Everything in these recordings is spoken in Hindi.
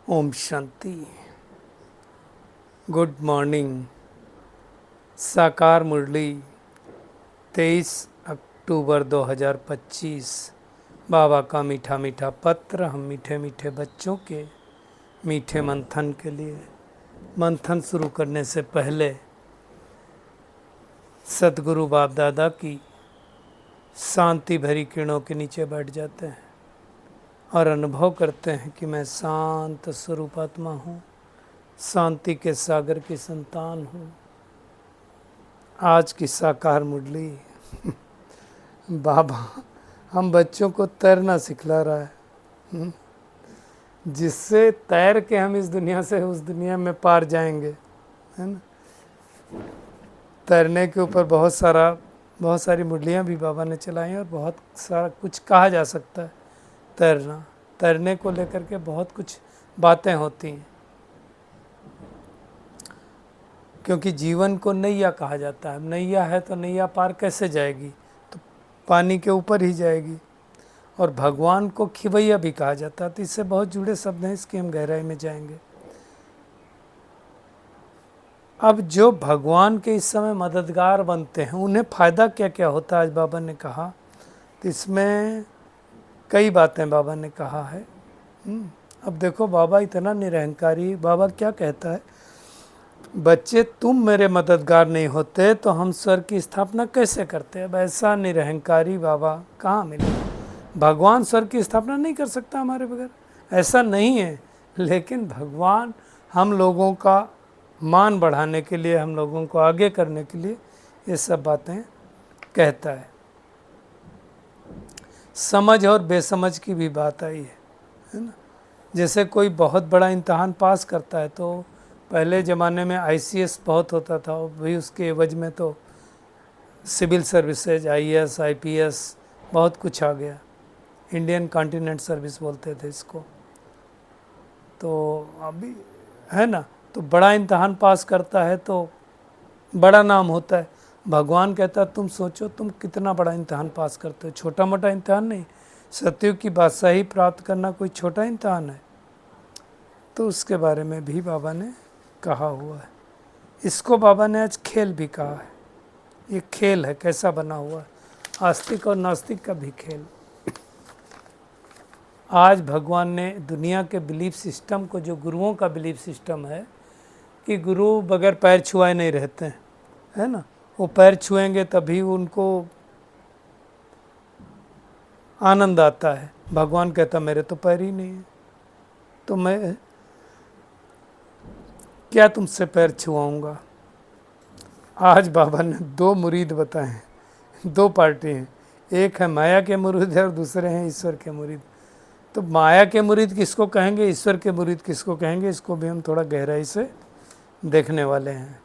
ओम शांति। Good morning. साकार मुरली 23 अक्टूबर 2025। बाबा का मीठा मीठा पत्र हम मीठे मीठे बच्चों के मीठे मंथन के लिए। मंथन शुरू करने से पहले सतगुरु बाप दादा की शांति भरी किरणों के नीचे बैठ जाते हैं और अनुभव करते हैं कि मैं शांत स्वरूप आत्मा हूँ, शांति के सागर की संतान हूँ। आज की साकार मुरली बाबा हम बच्चों को तैरना सिखला रहा है, जिससे तैर के हम इस दुनिया से उस दुनिया में पार जाएंगे, है ना। तैरने के ऊपर बहुत सारी मुरलियाँ भी बाबा ने चलाई और बहुत सारा कुछ कहा जा सकता है। तैरने को लेकर के बहुत कुछ बातें होती हैं, क्योंकि जीवन को नैया कहा जाता है। नैया है तो नैया पार कैसे जाएगी, तो पानी के ऊपर ही जाएगी। और भगवान को खिवैया भी कहा जाता है, तो इससे बहुत जुड़े शब्द हैं, इसकी हम गहराई में जाएंगे। अब जो भगवान के इस समय मददगार बनते हैं उन्हें फ़ायदा क्या क्या होता है, आज बाबा ने कहा। तो इसमें कई बातें बाबा ने कहा है। अब देखो, बाबा इतना निरहंकारी, बाबा क्या कहता है, बच्चे तुम मेरे मददगार नहीं होते तो हम स्वर्ग की स्थापना कैसे करते। अब ऐसा निरहंकारी बाबा कहाँ मिले। भगवान स्वर्ग की स्थापना नहीं कर सकता हमारे बगैर, ऐसा नहीं है। लेकिन भगवान हम लोगों का मान बढ़ाने के लिए, हम लोगों को आगे करने के लिए ये सब बातें कहता है। समझ और बेसमझ की भी बात आई है ना। जैसे कोई बहुत बड़ा इम्तहान पास करता है, तो पहले ज़माने में ICS बहुत होता था, भी उसके एवज में तो सिविल सर्विसेज, IAS IPS बहुत कुछ आ गया। इंडियन कॉन्टिनेंट सर्विस बोलते थे इसको। तो अभी है ना, तो बड़ा इम्तहान पास करता है तो बड़ा नाम होता है। भगवान कहता है तुम सोचो तुम कितना बड़ा इम्तहान पास करते हो, छोटा मोटा इम्तहान नहीं। सत्युग की बादशाही प्राप्त करना कोई छोटा इम्तहान है। तो उसके बारे में भी बाबा ने कहा हुआ है। इसको बाबा ने आज खेल भी कहा है। ये खेल है, कैसा बना हुआ है, आस्तिक और नास्तिक का भी खेल। आज भगवान ने दुनिया के बिलीफ सिस्टम को, जो गुरुओं का बिलीफ सिस्टम है कि गुरु बगैर पैर छुआए नहीं रहते हैं, है ना। वो पैर छुएंगे तभी उनको आनंद आता है। भगवान कहता मेरे तो पैर ही नहीं है, तो मैं क्या तुमसे पैर छुआऊँगा। आज बाबा ने दो मुरीद बताए, दो पार्टी हैं, एक है माया के मुरीद है और दूसरे हैं ईश्वर के मुरीद। तो माया के मुरीद किसको कहेंगे, ईश्वर के मुरीद किसको कहेंगे, इसको भी हम थोड़ा गहराई से देखने वाले हैं।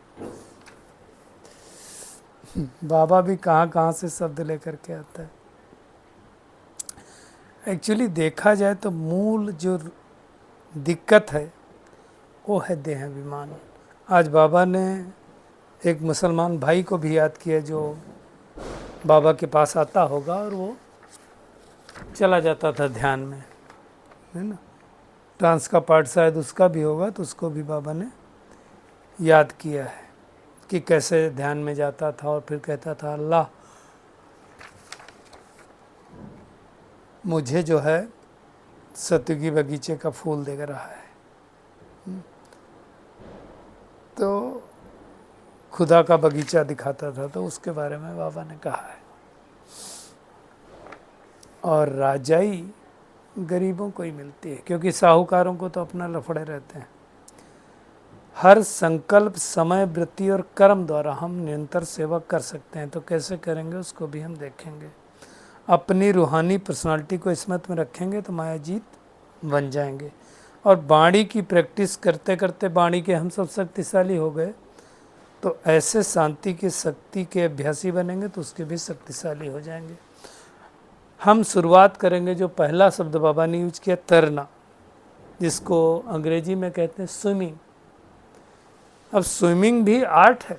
बाबा भी कहाँ कहाँ से शब्द लेकर के आता है। एक्चुअली देखा जाए तो मूल जो दिक्कत है वो है देह अभिमान। आज बाबा ने एक मुसलमान भाई को भी याद किया जो बाबा के पास आता होगा और वो चला जाता था ध्यान में, है ना। डांस का पार्ट शायद उसका भी होगा, तो उसको भी बाबा ने याद किया है कि कैसे ध्यान में जाता था और फिर कहता था अल्लाह मुझे जो है सत्युगी बगीचे का फूल देख रहा है। तो खुदा का बगीचा दिखाता था, तो उसके बारे में बाबा ने कहा है। और राजाई गरीबों को ही मिलती है, क्योंकि साहूकारों को तो अपना लफड़े रहते हैं। हर संकल्प, समय, वृत्ति और कर्म द्वारा हम निरंतर सेवा कर सकते हैं। तो कैसे करेंगे उसको भी हम देखेंगे। अपनी रूहानी पर्सनालिटी को स्मृति में रखेंगे तो माया जीत बन जाएंगे। और वाणी की प्रैक्टिस करते करते वाणी के हम सब शक्तिशाली हो गए, तो ऐसे शांति की शक्ति के अभ्यासी बनेंगे तो उसके भी शक्तिशाली हो जाएंगे। हम शुरुआत करेंगे, जो पहला शब्द बाबा ने यूज किया, तैरना, जिसको अंग्रेजी में कहते हैं स्विमिंग। अब स्विमिंग भी आर्ट है।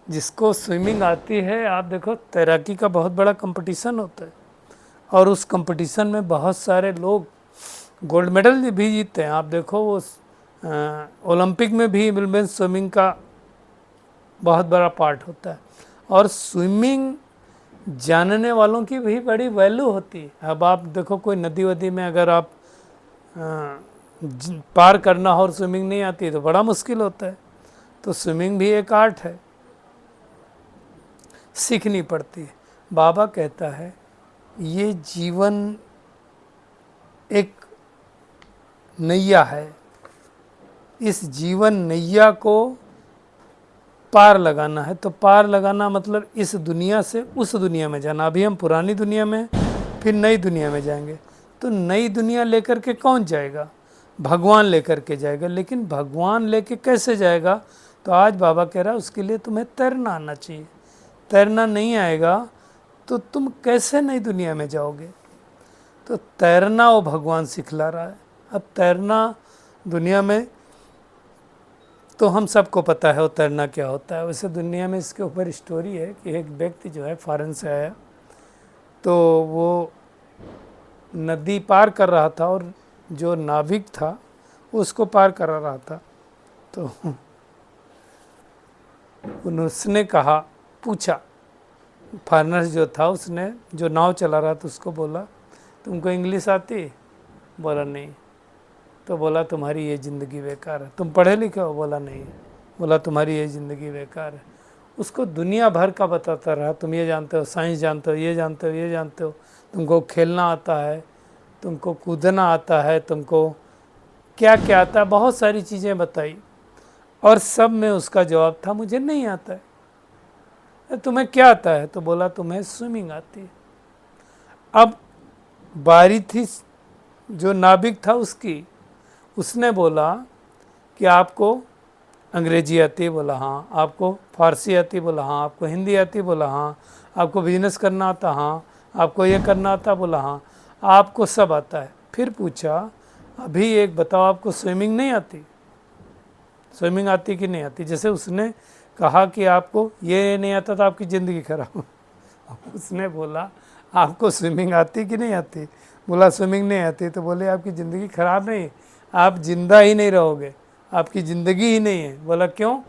जिसको स्विमिंग आती है, आप देखो तैराकी का बहुत बड़ा कंपटीशन होता है और उस कंपटीशन में बहुत सारे लोग गोल्ड मेडल भी जीतते हैं। आप देखो वो ओलंपिक में भी विमेंस स्विमिंग का बहुत बड़ा पार्ट होता है, और स्विमिंग जानने वालों की भी बड़ी वैल्यू होती है। अब आप देखो कोई नदी वदी में अगर आप पार करना हो और स्विमिंग नहीं आती है तो बड़ा मुश्किल होता है। तो स्विमिंग भी एक आर्ट है, सीखनी पड़ती है। बाबा कहता है ये जीवन एक नैया है, इस जीवन नैया को पार लगाना है। तो पार लगाना मतलब इस दुनिया से उस दुनिया में जाना। अभी हम पुरानी दुनिया में, फिर नई दुनिया में जाएंगे। तो नई दुनिया लेकर के कौन जाएगा? भगवान लेकर के जाएगा। लेकिन भगवान लेके कैसे जाएगा? तो आज बाबा कह रहा है उसके लिए तुम्हें तैरना आना चाहिए। तैरना नहीं आएगा तो तुम कैसे नई दुनिया में जाओगे? तो तैरना वो भगवान सिखला रहा है। अब तैरना दुनिया में तो हम सबको पता है वो तैरना क्या होता है। वैसे दुनिया में इसके ऊपर स्टोरी है कि एक व्यक्ति जो है फॉरेन से आया, तो वो नदी पार कर रहा था और जो नाविक था उसको पार करा रहा था। तो उसने कहा, पूछा, फॉरेनर जो था उसने, जो नाव चला रहा था उसको बोला तुमको इंग्लिश आती? बोला नहीं। तो बोला तुम्हारी ये ज़िंदगी बेकार है। तुम पढ़े लिखे हो? बोला नहीं। बोला तुम्हारी ये ज़िंदगी बेकार है। उसको दुनिया भर का बताता रहा, तुम ये जानते हो, साइंस जानते हो, ये जानते हो, ये जानते हो, तुमको खेलना आता है, तुमको कूदना आता है, तुमको क्या क्या आता है, बहुत सारी चीज़ें बताई। और सब में उसका जवाब था मुझे नहीं आता है। तुम्हें क्या आता है? तो बोला तुम्हें स्विमिंग आती है। अब बारी थी जो नाविक था उसकी। उसने बोला कि आपको अंग्रेजी आती है? बोला हाँ। आपको फारसी आती है? बोला हाँ। आपको हिंदी आती है? बोला हाँ। आपको बिजनेस करना आता? हाँ। आपको ये करना आता? बोला हाँ। आपको सब आता है। फिर पूछा अभी एक बताओ, आपको स्विमिंग नहीं आती? स्विमिंग आती कि नहीं आती? जैसे उसने कहा कि आपको ये नहीं आता तो आपकी ज़िंदगी खराब। उसने बोला आपको स्विमिंग आती कि नहीं आती? बोला स्विमिंग नहीं आती। तो बोले आपकी ज़िंदगी खराब नहीं, आप जिंदा ही नहीं रहोगे, आपकी ज़िंदगी ही नहीं है। बोला क्यों?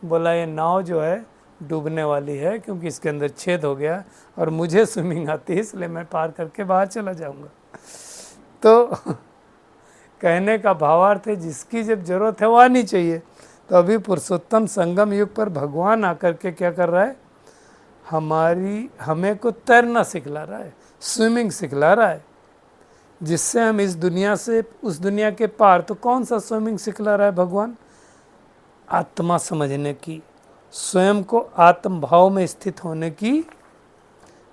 बोला ये नाव जो है डूबने वाली है, क्योंकि इसके अंदर छेद हो गया और मुझे स्विमिंग आती है, इसलिए मैं पार करके बाहर चला जाऊंगा। तो कहने का भावार्थ है जिसकी जब ज़रूरत है वो आनी चाहिए। तो अभी पुरुषोत्तम संगम युग पर भगवान आकर के क्या कर रहा है? हमें को तैरना सिखला रहा है, स्विमिंग सिखला रहा है, जिससे हम इस दुनिया से उस दुनिया के पार। तो कौन सा स्विमिंग सिखला रहा है भगवान? आत्मा समझने की, स्वयं को आत्म भाव में स्थित होने की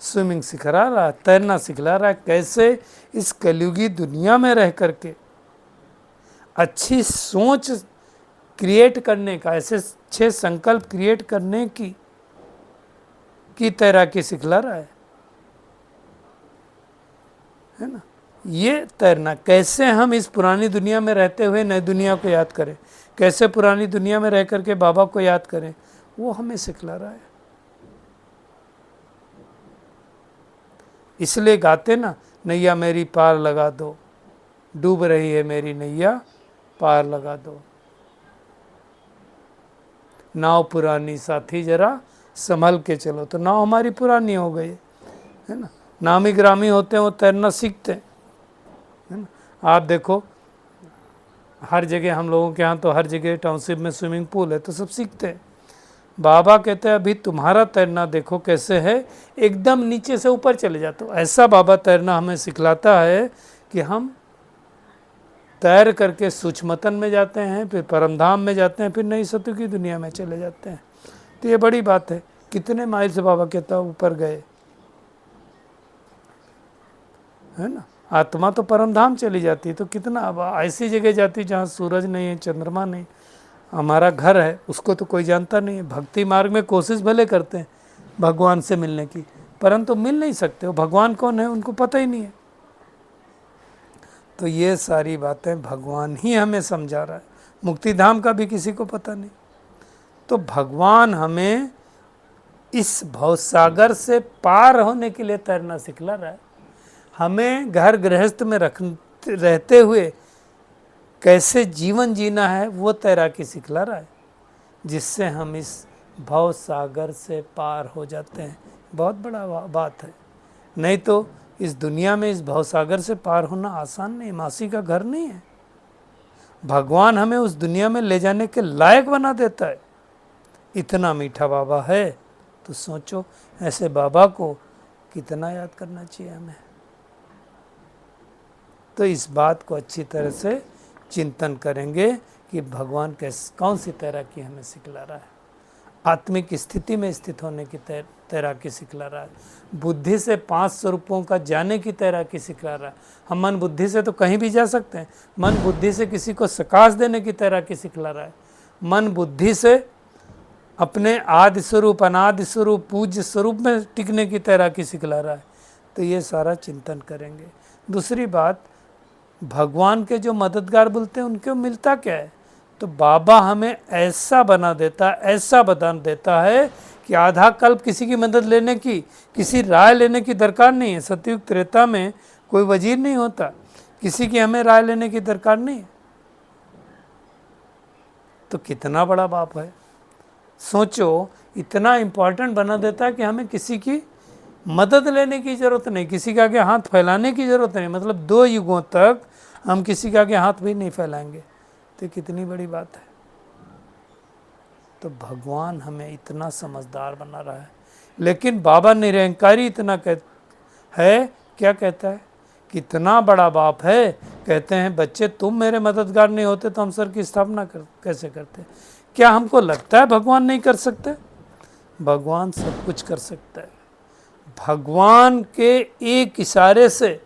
स्विमिंग सिखला रहा है, तैरना सिखला रहा है। कैसे इस कलयुगी दुनिया में रह करके अच्छी सोच क्रिएट करने का, ऐसे अच्छे संकल्प क्रिएट करने की तैराकी सिखला रहा है ना। ये तैरना, कैसे हम इस पुरानी दुनिया में रहते हुए नई दुनिया को याद करें, कैसे पुरानी दुनिया में रह करके बाबा को याद करें, वो हमें सिखला रहा है। इसलिए गाते ना, नैया मेरी पार लगा दो, डूब रही है मेरी नैया पार लगा दो, नाव पुरानी साथी जरा संभल के चलो। तो नाव हमारी पुरानी हो गई है ना। नामी ग्रामी होते हैं वो तैरना सीखते हैं, है ना। आप देखो हर जगह, हम लोगों के यहाँ तो हर जगह टाउनशिप में स्विमिंग पूल है, तो सब सीखते हैं। बाबा कहते हैं अभी तुम्हारा तैरना देखो कैसे है, एकदम नीचे से ऊपर चले जाते हो। ऐसा बाबा तैरना हमें सिखलाता है कि हम तैर करके सूक्ष्मतन में जाते हैं, फिर परमधाम में जाते हैं, फिर नई सत्य की दुनिया में चले जाते हैं। तो ये बड़ी बात है। कितने माइल से बाबा कहता ऊपर गए, है ना। आत्मा तो परमधाम चली जाती है, तो कितना अब ऐसी जगह जाती है जहाँ सूरज नहीं है, चंद्रमा नहीं। हमारा घर है उसको तो कोई जानता नहीं है। भक्ति मार्ग में कोशिश भले करते हैं भगवान से मिलने की, परंतु मिल नहीं सकते। वो भगवान कौन है उनको पता ही नहीं है। तो ये सारी बातें भगवान ही हमें समझा रहा है। मुक्ति धाम का भी किसी को पता नहीं। तो भगवान हमें इस भवसागर से पार होने के लिए तैरना सिखला रहा है। हमें घर गृहस्थ में रहते हुए कैसे जीवन जीना है वो तैराकी सिखला रहा है, जिससे हम इस भव सागर से पार हो जाते हैं। बहुत बड़ा बात है। नहीं तो इस दुनिया में इस भव सागर से पार होना आसान नहीं, मासी का घर नहीं है। भगवान हमें उस दुनिया में ले जाने के लायक बना देता है। इतना मीठा बाबा है, तो सोचो ऐसे बाबा को कितना याद करना चाहिए हमें। तो इस बात को अच्छी तरह से चिंतन करेंगे कि भगवान कौन सी तैराकी हमें सिखला रहा है। आत्मिक स्थिति में स्थित होने की तैराकी सिखला रहा है। बुद्धि से 5 स्वरूपों का जाने की तैराकी सिखला रहा है। हम मन बुद्धि से तो कहीं भी जा सकते हैं, मन बुद्धि से किसी को सकाश देने की तैराकी सिखला रहा है। मन बुद्धि से अपने आदि स्वरूप, अनादि स्वरूप, पूज्य स्वरूप में टिकने की तैराकी सिखला रहा है। तो ये सारा चिंतन करेंगे। दूसरी बात, भगवान के जो मददगार बोलते हैं उनको मिलता क्या है? तो बाबा हमें ऐसा बना देता, ऐसा बता देता है कि आधा कल्प किसी की मदद लेने की, किसी राय लेने की दरकार नहीं है। सतयुग त्रेता में कोई वजीर नहीं होता, किसी की हमें राय लेने की दरकार नहीं है। तो कितना बड़ा बाप है। सोचो, इतना इम्पोर्टेंट बना देता है कि हमें किसी की मदद लेने की ज़रूरत नहीं, किसी के आगे हाथ फैलाने की ज़रूरत नहीं। मतलब 2 युगों तक हम किसी के आगे हाथ भी नहीं फैलाएंगे। तो कितनी बड़ी बात है। तो भगवान हमें इतना समझदार बना रहा है। लेकिन बाबा निरंकारी इतना है, क्या कहता है? कितना बड़ा बाप है। कहते हैं बच्चे तुम मेरे मददगार नहीं होते तो हम सर की स्थापना कैसे करते? क्या हमको लगता है भगवान नहीं कर सकते? भगवान सब कुछ कर सकता है। भगवान के एक इशारे से,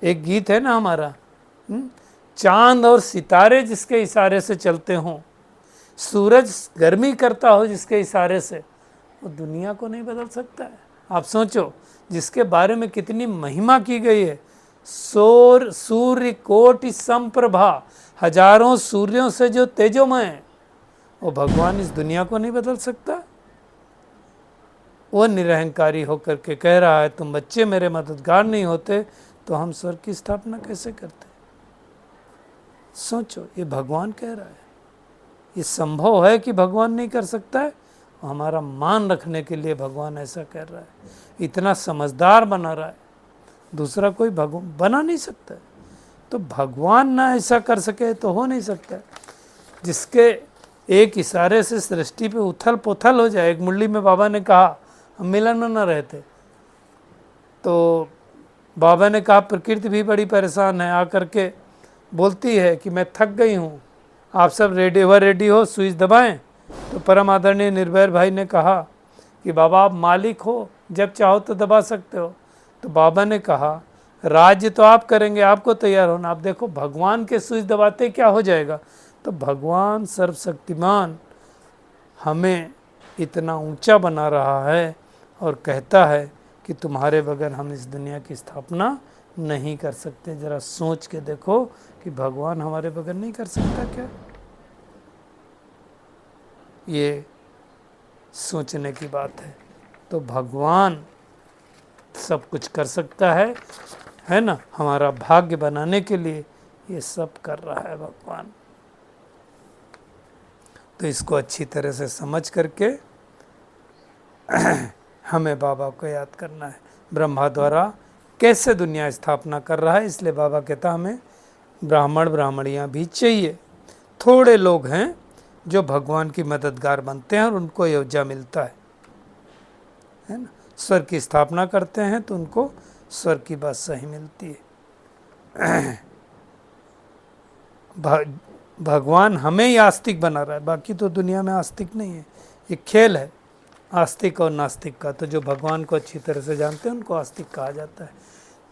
एक गीत है ना हमारा, चांद और सितारे जिसके इशारे से चलते हों, सूरज गर्मी करता हो जिसके इशारे से, वो दुनिया को नहीं बदल सकता है। आप सोचो, जिसके बारे में कितनी महिमा की गई है। सूर्य कोटि समप्रभा, हजारों सूर्यों से जो तेजोमय है, वो भगवान इस दुनिया को नहीं बदल सकता। वो निरहंकारी होकर के कह रहा है तुम बच्चे मेरे मददगार नहीं होते तो हम स्वर्ग की स्थापना कैसे करते? सोचो, ये भगवान कह रहा है। ये संभव है कि भगवान नहीं कर सकता है? हमारा मान रखने के लिए भगवान ऐसा कर रहा है। इतना समझदार बना रहा है, दूसरा कोई भगवान बना नहीं सकता है। तो भगवान ना ऐसा कर सके तो हो नहीं सकता है। जिसके एक इशारे से सृष्टि पे उथल पुथल हो जाए। एक मुरली में बाबा ने कहा, हम मिलन में न रहते, तो बाबा ने कहा प्रकृति भी बड़ी परेशान है। आकर के बोलती है कि मैं थक गई हूँ, आप सब रेडी हो, स्विच दबाएं। तो परम आदरणीय निर्भय भाई ने कहा कि बाबा आप मालिक हो, जब चाहो तो दबा सकते हो। तो बाबा ने कहा राज्य तो आप करेंगे, आपको तैयार होना। आप देखो भगवान के स्विच दबाते क्या हो जाएगा। तो भगवान सर्वशक्तिमान हमें इतना ऊंचा बना रहा है और कहता है कि तुम्हारे बगैर हम इस दुनिया की स्थापना नहीं कर सकते। जरा सोच के देखो कि भगवान हमारे बगैर नहीं कर सकता क्या? ये सोचने की बात है। तो भगवान सब कुछ कर सकता है ना। हमारा भाग्य बनाने के लिए ये सब कर रहा है भगवान। तो इसको अच्छी तरह से समझ करके हमें बाबा को याद करना है। ब्रह्मा द्वारा कैसे दुनिया स्थापना कर रहा है, इसलिए बाबा कहता हमें ब्राह्मण ब्राह्मणियाँ भी चाहिए। थोड़े लोग हैं जो भगवान की मददगार बनते हैं और उनको योजा मिलता है ना। स्वर्ग की स्थापना करते हैं तो उनको स्वर्ग की बात सही मिलती है। भगवान हमें ही आस्तिक बना रहा है, बाकी तो दुनिया में आस्तिक नहीं है। ये खेल है आस्तिक और नास्तिक का। तो जो भगवान को अच्छी तरह से जानते हैं उनको आस्तिक कहा जाता है।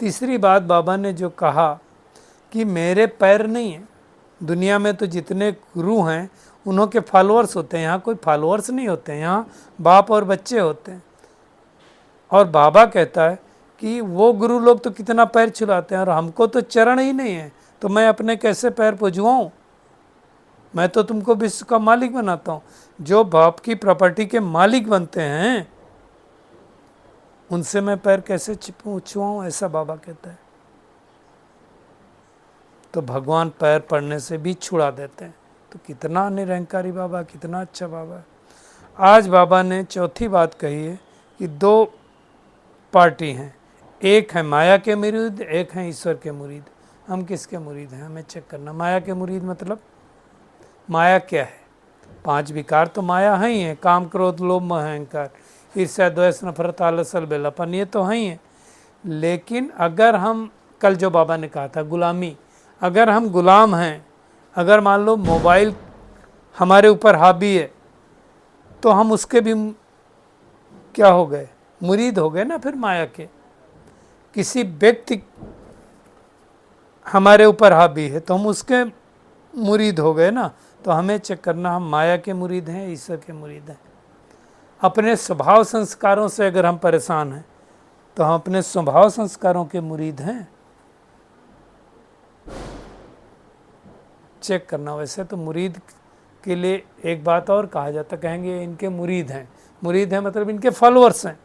तीसरी बात, बाबा ने जो कहा कि मेरे पैर नहीं है। दुनिया में तो जितने गुरु हैं उन्हों के फॉलोअर्स होते हैं, यहाँ कोई फॉलोअर्स नहीं होते हैं, यहाँ बाप और बच्चे होते हैं। और बाबा कहता है कि वो गुरु लोग तो कितना पैर छुलाते हैं और हमको तो चरण ही नहीं है, तो मैं अपने कैसे पैर पुजवाऊँ? मैं तो तुमको विश्व का मालिक बनाता हूँ। जो बाप की प्रॉपर्टी के मालिक बनते हैं उनसे मैं पैर कैसे छुआऊँ? ऐसा बाबा कहता है। तो भगवान पैर पड़ने से भी छुड़ा देते हैं। तो कितना निरंकारी बाबा, कितना अच्छा बाबा है। आज बाबा ने चौथी बात कही है कि दो पार्टी हैं, एक है माया के मुरीद, एक है ईश्वर के मुरीद। हम किसके मुरीद हैं, हमें चेक करना। माया के मुरीद मतलब माया क्या है? 5 विकार तो माया है ही है, काम क्रोध लोभ मोह अहंकार, ईर्ष्या द्वेष नफरत आलस अलबेलापन, ये तो है ही है। लेकिन अगर हम, कल जो बाबा ने कहा था गुलामी, अगर हम गुलाम हैं, अगर मान लो मोबाइल हमारे ऊपर हावी है, तो हम उसके भी क्या हो गए, मुरीद हो गए ना फिर माया के। किसी व्यक्ति हमारे ऊपर हावी है तो हम उसके मुरीद हो गए ना। तो हमें चेक करना हम माया के मुरीद हैं, ईश्वर के मुरीद हैं। अपने स्वभाव संस्कारों से अगर हम परेशान हैं तो हम अपने स्वभाव संस्कारों के मुरीद हैं, चेक करना। वैसे तो मुरीद के लिए एक बात और कहा जाता, कहेंगे इनके मुरीद हैं। मुरीद हैं मतलब इनके फॉलोअर्स हैं।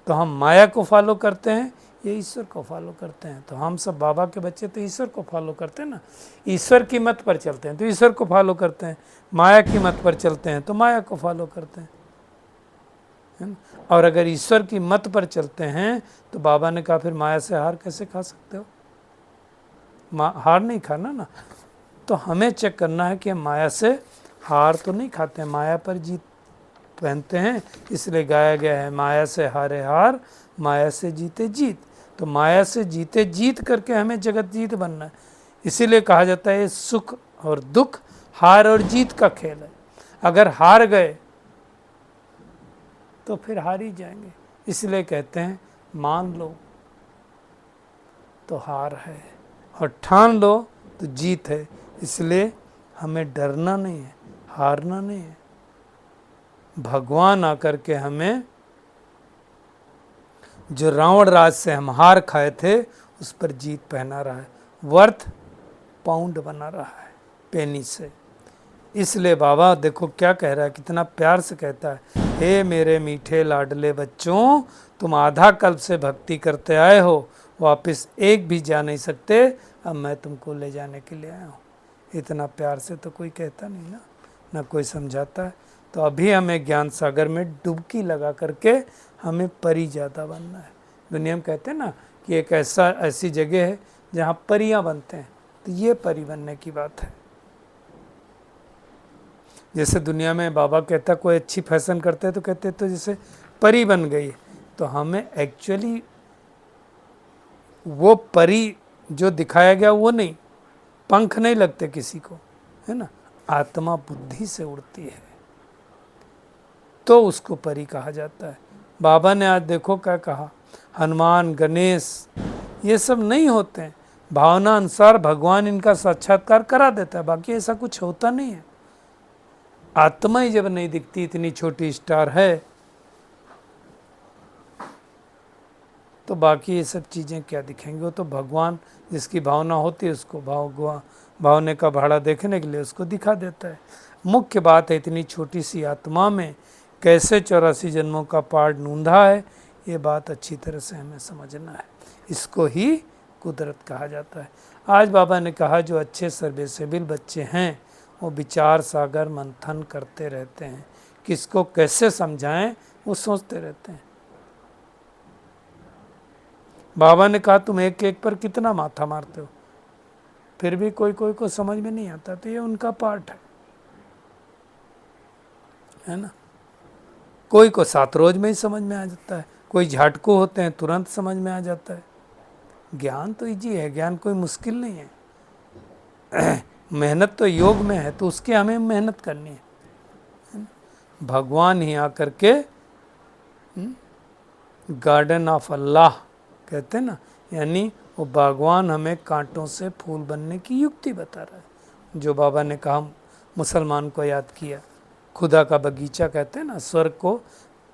तो हम माया को फॉलो करते हैं, ये ईश्वर को फॉलो करते हैं। तो हम सब बाबा के बच्चे तो ईश्वर को फॉलो करते हैं ना। ईश्वर की मत पर चलते हैं तो ईश्वर को फॉलो करते हैं, माया की मत पर चलते हैं तो माया को फॉलो करते हैं, है ना। और अगर ईश्वर की मत पर चलते हैं तो बाबा ने कहा फिर माया से हार कैसे खा सकते हो, हार नहीं खाना ना। तो हमें चेक करना है कि हम माया से हार तो नहीं खाते हैं, माया पर जीत पहनते हैं। इसलिए गाया गया है माया से हारे हार, माया से जीते जीत। तो माया से जीते जीत करके हमें जगत जीत बनना है। इसीलिए कहा जाता है सुख और दुख हार और जीत का खेल है। अगर हार गए तो फिर हार ही जाएंगे। इसलिए कहते हैं मान लो तो हार है और ठान लो तो जीत है। इसलिए हमें डरना नहीं है, हारना नहीं है। भगवान आकर के हमें जो रावण राज से हम हार खाए थे उस पर जीत पहना रहा है, वर्थ पाउंड बना रहा है पेनी से। इसलिए बाबा देखो क्या कह रहा है, कितना प्यार से कहता है, हे मेरे मीठे लाडले बच्चों, तुम आधा कल्प से भक्ति करते आए हो, वापस एक भी जा नहीं सकते, अब मैं तुमको ले जाने के लिए आया हूँ। इतना प्यार से तो कोई कहता नहीं ना कोई समझाता है। तो अभी हमें ज्ञान सागर में डुबकी लगा करके हमें परी ज़्यादा बनना है। दुनिया में कहते हैं ना कि एक ऐसी जगह है जहाँ परियाँ बनते हैं, तो ये परी बनने की बात है। जैसे दुनिया में बाबा कहता कोई अच्छी फैशन करते हैं तो कहते तो जैसे परी बन गई। तो हमें एक्चुअली वो परी जो दिखाया गया वो नहीं, पंख नहीं लगते किसी को, है ना। आत्मा बुद्धि से उड़ती है तो उसको परी कहा जाता है। बाबा ने आज देखो क्या कहा, हनुमान गणेश ये सब नहीं होते हैं, भावना अनुसार भगवान इनका साक्षात्कार करा देता है, बाकी ऐसा कुछ होता नहीं है। आत्मा ही जब नहीं दिखती, इतनी छोटी स्टार है, तो बाकी ये सब चीज़ें क्या दिखेंगी। वो तो भगवान जिसकी भावना होती है उसको भावने का भाड़ा देखने के लिए उसको दिखा देता है। मुख्य बात है इतनी छोटी सी आत्मा में कैसे 84 जन्मों का पाठ नूंधा है, ये बात अच्छी तरह से हमें समझना है। इसको ही कुदरत कहा जाता है। आज बाबा ने कहा जो अच्छे सर्विसेबल बच्चे हैं वो विचार सागर मंथन करते रहते हैं, किसको कैसे समझाएं वो सोचते रहते हैं। बाबा ने कहा तुम एक एक पर कितना माथा मारते हो, फिर भी कोई को समझ में नहीं आता, तो ये उनका पार्ट है ना। कोई को 7 रोज में ही समझ में आ जाता है, कोई झटको होते हैं तुरंत समझ में आ जाता है। ज्ञान तो इजी है, ज्ञान कोई मुश्किल नहीं है। मेहनत तो योग में है, तो उसके हमें मेहनत करनी है। भगवान ही आकर के गार्डन ऑफ अल्लाह कहते हैं ना, यानी वो भगवान हमें कांटों से फूल बनने की युक्ति बता रहा है। जो बाबा ने कहा मुसलमान को याद किया, खुदा का बगीचा कहते हैं ना, स्वर्ग को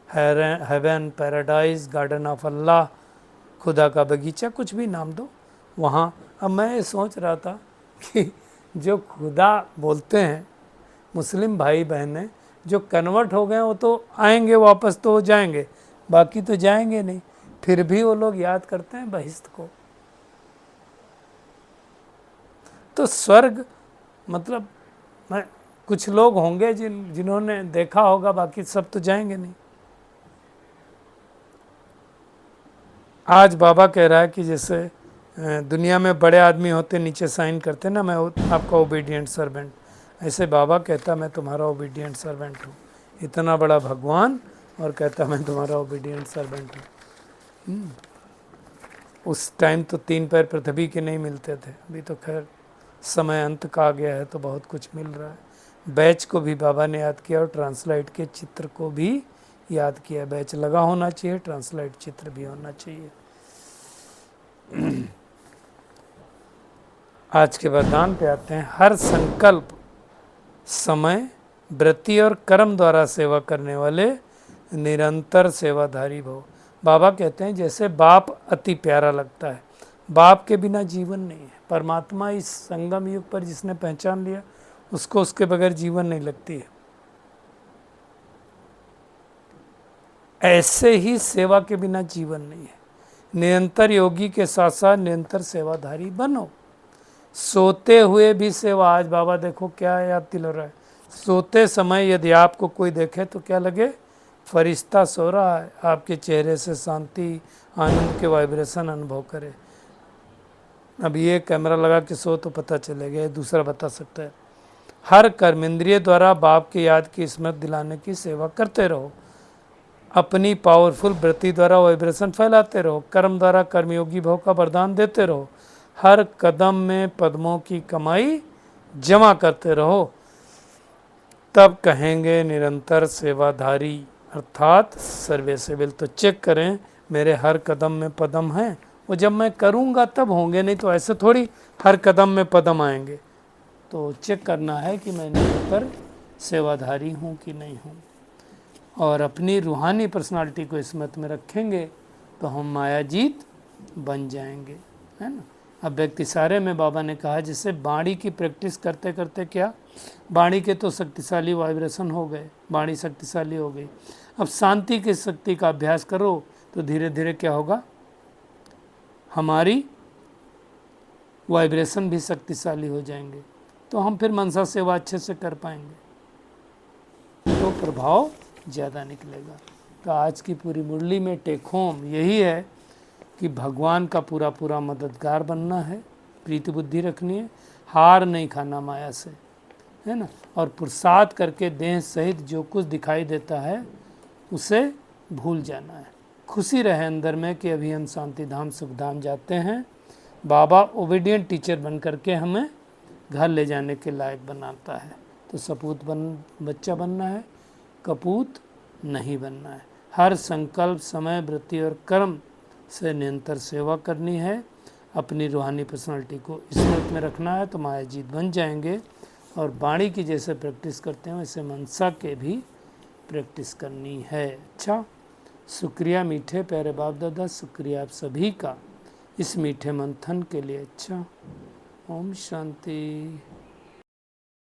हेवन, पैराडाइज, गार्डन ऑफ अल्लाह, खुदा का बगीचा, कुछ भी नाम दो वहाँ। अब मैं ये सोच रहा था कि जो खुदा बोलते हैं मुस्लिम भाई बहनें जो कन्वर्ट हो गए वो तो आएंगे वापस, तो जाएंगे, बाकी तो जाएंगे नहीं। फिर भी वो लोग याद करते हैं बहिश्त को। तो स्वर्ग मतलब कुछ लोग होंगे जिन्होंने देखा होगा, बाकी सब तो जाएंगे नहीं। आज बाबा कह रहा है कि जैसे दुनिया में बड़े आदमी होते नीचे साइन करते ना, मैं आपका ओबीडियंट सर्वेंट, ऐसे बाबा कहता मैं तुम्हारा ओबीडियंट सर्वेंट हूँ। इतना बड़ा भगवान और कहता मैं तुम्हारा ओबीडियंट सर्वेंट हूँ। उस टाइम तो 3 पैर पृथ्वी के नहीं मिलते थे, अभी तो खैर समय अंत का आ गया है तो बहुत कुछ मिल रहा है। बैच को भी बाबा ने याद किया और ट्रांसलाइट के चित्र को भी याद किया। बैच लगा होना चाहिए, ट्रांसलाइट चित्र भी होना चाहिए। आज के वरदान पे आते हैं। हर संकल्प, समय, वृत्ति और कर्म द्वारा सेवा करने वाले निरंतर सेवाधारी भव। बाबा कहते हैं जैसे बाप अति प्यारा लगता है, बाप के बिना जीवन नहीं है। परमात्मा इस संगम युग पर जिसने पहचान लिया, उसको उसके बगैर जीवन नहीं लगती है। ऐसे ही सेवा के बिना जीवन नहीं है। निरंतर योगी के साथ साथ निरंतर सेवाधारी बनो। सोते हुए भी सेवा। आज बाबा देखो क्या याद दिला रहा है, सोते समय यदि आपको कोई देखे तो क्या लगे, फरिश्ता सो रहा है, आपके चेहरे से शांति आनंद के वाइब्रेशन अनुभव करे। अब ये कैमरा लगा के सो तो पता चलेगा, दूसरा बता सकता है। हर कर्मेंद्रिय द्वारा बाप की याद की स्मृति दिलाने की सेवा करते रहो। अपनी पावरफुल वृत्ति द्वारा वाइब्रेशन फैलाते रहो। कर्म द्वारा कर्मयोगी भाव का वरदान देते रहो। हर कदम में पद्मों की कमाई जमा करते रहो। तब कहेंगे निरंतर सेवाधारी अर्थात सर्वेसेबल। तो चेक करें मेरे हर कदम में पदम हैं, वो जब मैं करूँगा तब होंगे, नहीं तो ऐसे थोड़ी हर कदम में पदम आएंगे। तो चेक करना है कि मैं निरंतर सेवाधारी हूँ कि नहीं हूँ। और अपनी रूहानी पर्सनालिटी को स्मृति में रखेंगे तो हम मायाजीत बन जाएंगे, है ना। अब व्यक्ति सारे में बाबा ने कहा जैसे वाणी की प्रैक्टिस करते करते क्या, वाणी के तो शक्तिशाली वाइब्रेशन हो गए, वाणी शक्तिशाली हो गई। अब शांति की शक्ति का अभ्यास करो तो धीरे धीरे क्या होगा, हमारी वाइब्रेशन भी शक्तिशाली हो जाएंगे, तो हम फिर मनसा सेवा अच्छे से कर पाएंगे, तो प्रभाव ज़्यादा निकलेगा। तो आज की पूरी मुरली में टेक होम यही है कि भगवान का पूरा पूरा मददगार बनना है, प्रीति बुद्धि रखनी है, हार नहीं खाना माया से, है ना। और पुरुषार्थ करके देह सहित जो कुछ दिखाई देता है उसे भूल जाना है। खुशी रहे अंदर में कि अभी हम शांति धाम सुख धाम जाते हैं। बाबा ओबीडियंट टीचर बन करके हमें घर ले जाने के लायक बनाता है। तो सपूत बच्चा बनना है, कपूत नहीं बनना है। हर संकल्प, समय, वृत्ति और कर्म से निरंतर सेवा करनी है। अपनी रूहानी पर्सनालिटी को स्मृति में रखना है तो मायाजीत बन जाएंगे। और वाणी की जैसे प्रैक्टिस करते हैं वैसे मनसा के भी प्रैक्टिस करनी है। अच्छा, शुक्रिया मीठे प्यारे बाप दादा, शुक्रिया आप सभी का इस मीठे मंथन के लिए। अच्छा, ओम शांति।